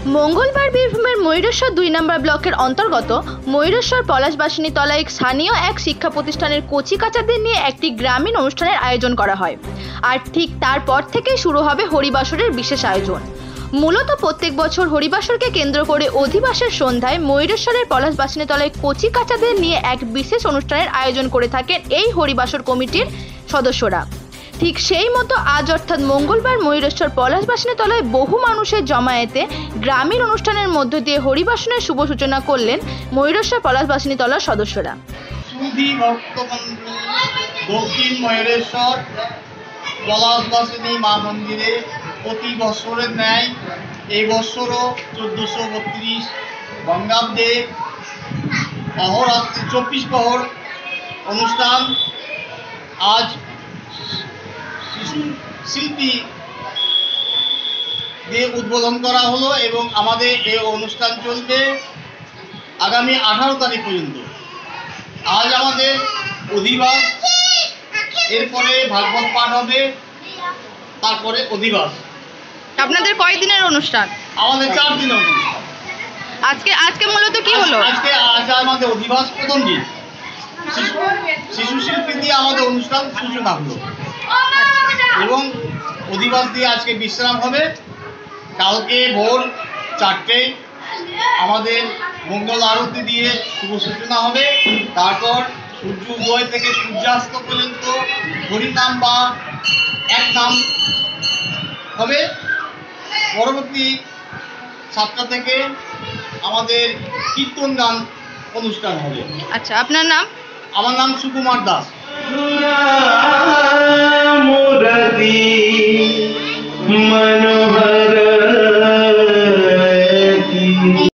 মঙ্গলবার বীরভূমের ময়ূরেশ্বর 2 নম্বর ব্লকের অন্তর্গত ময়ূরেশ্বর পলাশবাসিনী তলায় স্থানীয় এক শিক্ষা প্রতিষ্ঠানের কচিকাঁচাদের নিয়ে একটি গ্রামীণ অনুষ্ঠানের আয়োজন করা হয়। আর ঠিক তারপর থেকেই শুরু হবে হরিবাসরের বিশেষ আয়োজন। মূলত প্রত্যেক বছর হরিবাসরকে কেন্দ্র করে অধিবাসের সন্ধ্যায় ময়ূরেশ্বরের পলাশবাসিনী তলায় কচিকাঁচাদের নিয়ে এক বিশেষ অনুষ্ঠানের আয়োজন করে থাকেন এই হরিবাসর কমিটির সদস্যরা। ঠিক সেই মতো আজ অর্থাৎ মঙ্গলবার ময়ূরেশ্বর পলাশবাসিনী তলায় বহু মানুষের জমায়েতে গ্রামীণ অনুষ্ঠানের মধ্য দিয়ে হরিবাসনের শুভ সূচনা করলেন ময়ূরেশ্বর পলাশবাসিনী তলার সদস্যরা। সুধী ভক্তবন্ধু দক্ষিণ ময়ূরেশ্বর পলাশবাসিনী মা মন্দিরে প্রতি বছরের ন্যায় এই বছরও 1432 বঙ্গাব্দে অহরাত্রি 24 প্রহর অনুষ্ঠান আজ শিল্পী দিয়ে উদ্বোধন করা হলো এবং আমাদের এই অনুষ্ঠান চলবে আগামী 18 তারিখ পর্যন্ত। আজ আমাদের অধিবাস, এরপরে ভাগবত পাঠ হবে, তারপরে অধিবাস। আপনাদের কয়দিনের অনুষ্ঠান? আমাদের 4 দিনের অনুষ্ঠান। আজকে মূলত কি হলো? আজ আমাদের অধিবাস প্রথম দিন, শিশু শিল্পী দিয়ে আমাদের অনুষ্ঠান সূচনা হলো এবং অধিবাস দিয়ে আজকে বিশ্রাম হবে। কালকে ভোর 4টে আমাদের মঙ্গল আরতি দিয়ে শুভ সূচনা হবে। তারপর সূর্য উদয় থেকে সূর্যাস্ত পর্যন্ত হরিনাম বা এক নাম হবে। পরবর্তী 7টা থেকে আমাদের কীর্তন গান অনুষ্ঠান হবে। আচ্ছা, আপনার নাম? আমার নাম সুকুমার দাস। মুরারি মনো